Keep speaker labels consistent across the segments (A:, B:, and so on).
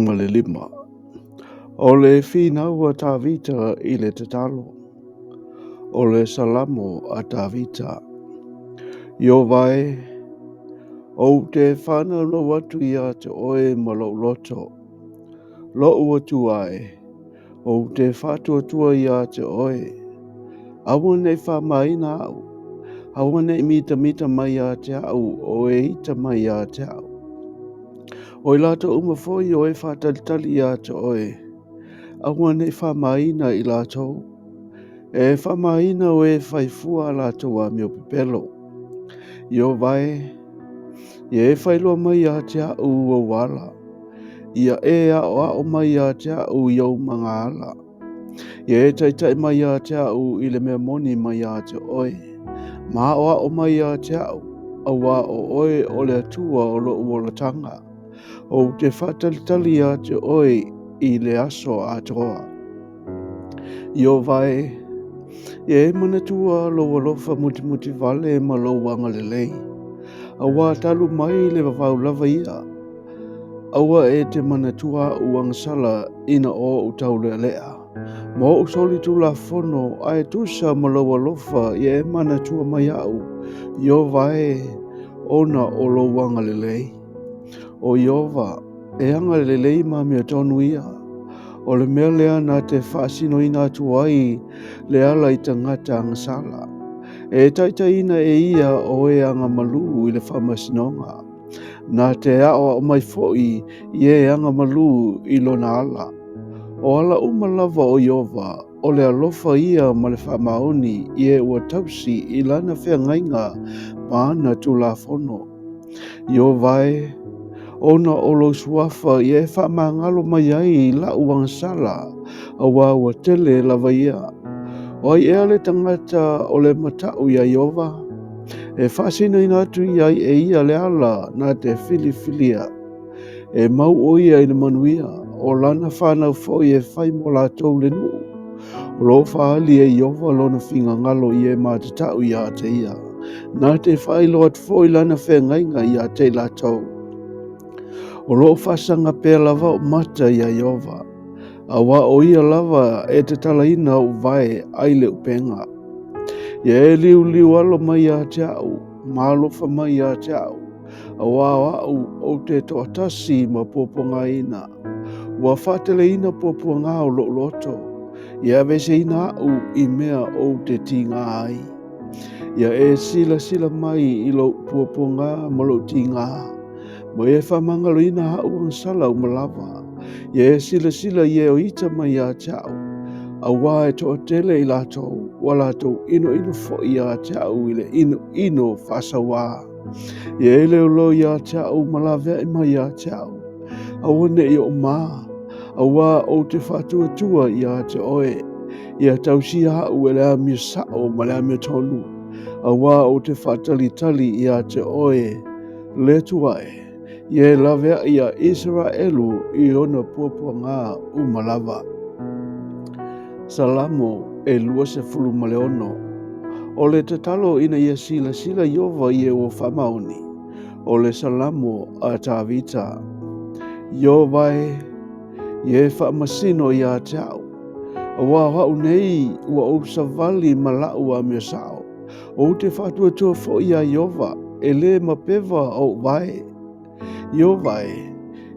A: ma le lima. O le finau a tawita I le tatalo. O le salamo a tawita. Yo vai, o te whana no watu ia te oe ma lo loto. Lo watu ai, o te whatua tua ia te oe. Awa nei whamaina au. Awa nei mita mai a te au, o e ita mai a te au. O I lata umafoi o e whatalitali a te oe. Awa nei whamaina I latou. E whamaina o e whaifua latou a mio pepelo. Yo vai, e whailua mai a te au o wala. Ia e o mai a te au iau mga ala. Ia e taitai mai a te au I le mea moni mai a te oe. Ma o mai a te au. Awa o oe o le atua o lo uolatanga. O te whatalitali a te oe I le aso a toa. Yo vai, e manatua lo alofa muti vale ma lo wanga lelei. Awa talu mai le wawau lava ia. Awa e te manatua uang sala ina o utau le lea. Mo usoli tu la fono ai tusa ma lo alofa e manatua mai au. Yo vai, ona o lo wanga lelei. O Iova, e anga lelei ma mea tonu ia. O le mea lea na te whaasino ina atu ai le ala I tangata angasala. E taitaina e ia o e anga malu I le whamasinonga. Na te ao o mai foi I e anga malu I lona ala. O ala umalava o Iova, o le alofa ia ma le whamaoni I e ua tausi I lana whea ngainga maana tu la fono. Yo vai, ona o lo suafa I e whamangalo mai ai I la uangsala, a ua tele lava ia. O ai ea le tangata o le matau ia Iova. E whasina ina atu ia e ia le ala na te filifilia. E mau o ia I le Manuia, o lana whanau fo I e whai mo la tau le nuu. O lo whaali e Iova lona whinga ngalo I e mātatau ia te ia. Na te whai lo at fo I lana whea ngainga ia te la tau. O lo whasanga pēr lava o mata ia Iova. Awa o ia lava e te talaina o vai ai le upenga. Ia e liu alo mai a te au, malofa mai a te au. Awa au o te toatasi ma poponga ina. Ua whatele ina poponga o lo loto. Ia vese ina au I mea o te tinga ai. Ia e sila mai I lo poponga ma lo tinga. Mo e whamangalo ina hau ang sala o malava. Ia e sila I e o ita mai a te au. Awa e to tele I latou, wa latou ino fo I a te au I le ino faasamoa. Ia e leo lo I a te au malave I mai a te au. Awa ne I o maa. Awa o te whatuatua I a te oe. Ia tausi hau e le amia sao ma le amia tonu. Awa o te whatalitali I a te oe. Le tuae. Ia lavea I a Israelu I ona puapuanga umalava. Salamo e lua se fulu maleono. O le tatalo ina ia sila Iova I e o whamaoni. O le salamo a tawita. Iova e whamasino I a te au. Awa hau nei ua o savali malau a mea sao. O te whatuatua fo I a Iova e le mapeva o vai. Iova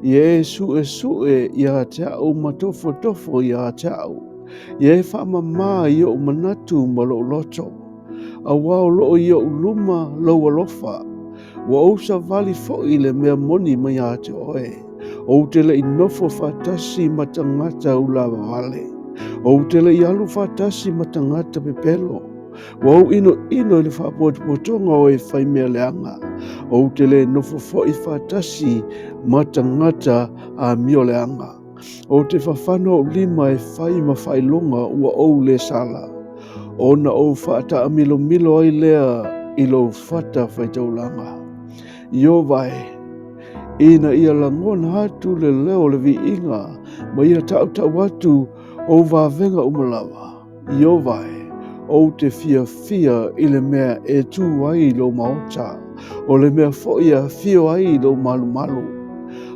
A: e sue I a te au matofo I a te au. Ia e whamama I o manatu ma lo loto. Awa o loo I o luma lo alofa. Wa o sa vali fo I le mea moni mai a te oe. O te le inofo fatasi matangata ula vale. O te le ialu fatasi matangata pepelo. Wa o ino I le whapotonga o e whai mea leanga. O te le nofo fo I fatasi matangata a mio leanga. O te whawhano lima e whai ma whailonga ua ou le sala. Ona o whata a milo ai lea I lo whata faitaulanga. Io vai, ina ia langona hatu le leo le vi inga, ma ia tau atu o vavenga umalawa. Io vai, o te fia I le mea e tu ai lo maota, o le mea foia fio ai lo malu.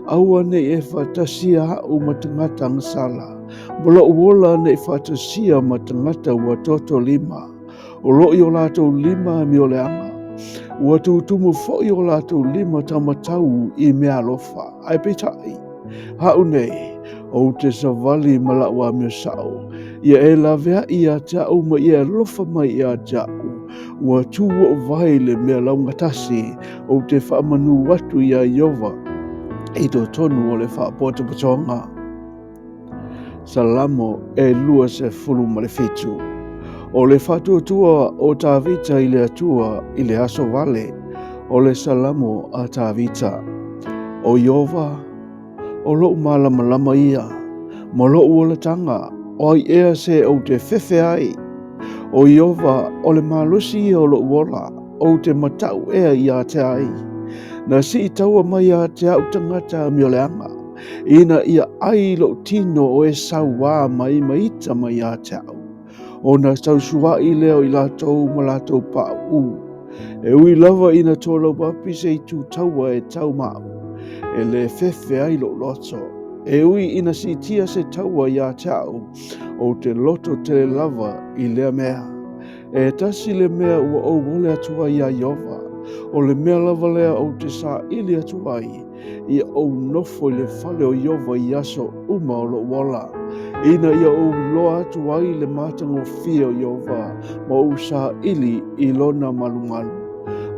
A: Aua ne e whatasia hau matangata ngasala. Mola uola ne e whatasia matangata ua toto lima. O loi o lātou lima mi o leanga. Ua tutumu fo'i o lātou lima tamatau I mea alofa. Ai pitai. Hau nei, o te savali malawa mea sao. Ia e lavea ia tau ma ia lofa mai ia tau. Ua tuwa o vai le mea laungatasi o te whaamanu watu ia Iova. I tō tonu o le whaapota patonga. Salamo e lua se fulu ma le fitu. O le whatuatua o tāwita I le atua I le aso vale. O le salamo a tāwita. O Iova, o lo malama ia. Ma lo o le tanga, o ai ea se o te fefe ai. O Iova, o le malusi o lo uola, o te matau ea ia te ai. Na si taua mai a te au tangata mi o le anga. Ina ia ai lo tino o e sawa mai maita mai a te au. O na tausua I leo I lātou ma lātou pa u. E ui lava ina tōlau papi se I tu taua e tau mau. E le fefe ai lo loto. E ui ina si tia se taua ia tau. O te loto te lava I lea mea. E tasi le mea ua o wole atua ia Iova. O le mea lava lea o te sa ili atuai. Ia o nofo I le fale o Iova I aso uma o lo wala. Ina ia o loa atuai le matango fia o Iova. Ma o sa ili I lona malumalu.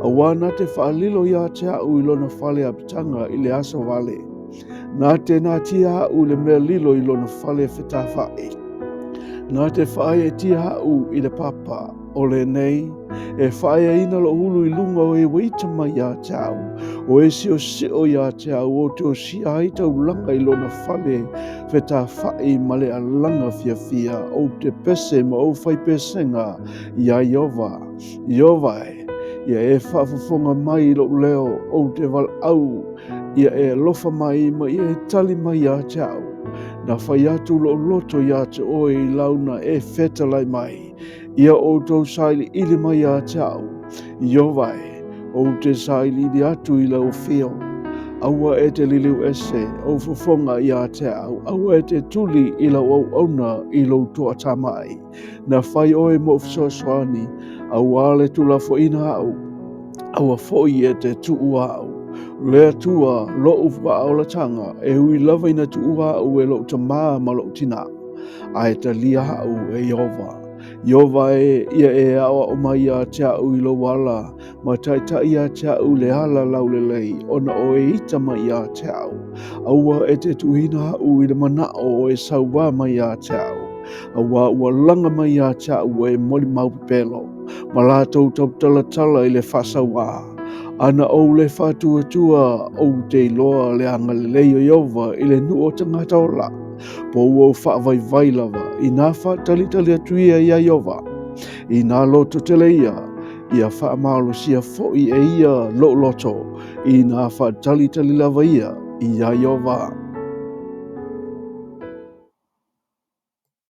A: Awana te whaalilo ia te au I lona fale apitanga I le aso vale. Nā te nā tia au le mea lilo I lona fale whetawhai. Nā te whae e tia au I le papa o le nei. E whae a ina lo hulu I lunga o e weita mai ia te au. O e sio ia te au o te o si aita u langa I lona fale whetawhai ma le alanga fia o te pese ma o whai pesenga ia Iova. Iova e. Ia e whaafafonga mai lo leo o te wal au. Ia e lofa mai ma ia e tali mai a te au. Na whai atu lo loto ia te oe I launa e whetalai mai. Ia o tau saili ili mai a te au. Iova e. O te saili ili atu I lau fio. Aua e te liliu ese o fofonga ia te au. Aua e te tuli I lau au auna I lau toa tamai. Na whai oe mo fsosoani. Aua ale tula fo ina au. Aua foi e te tuu au. Lea tua lo uwa au la tanga. E hui lava ina tuu au e lo tamaa ma lo tina. Ai ta lia au e Iova. Iova e ia e awa o mai a te au I lo wala. Ma taita ia te au le ala lau le lei. Ona o e ita mai a te au. Aua e te tuhina au I le manao o e sauwa mai a te au. Aua ua langa mai a te au e moli mau pelo. Ma lātou tau talatala I le faasamoa. Ana o le whatuatua o te loa le anga le leio Iova I le nu o tangata o la. Po ua whaavai vai lava I nā whaatalitali atuia ia Iova. I nā loto tele ia. Ia whaamalo sia foi e ia lo loto. I nā whaatalitali lava ia. Ia Iova.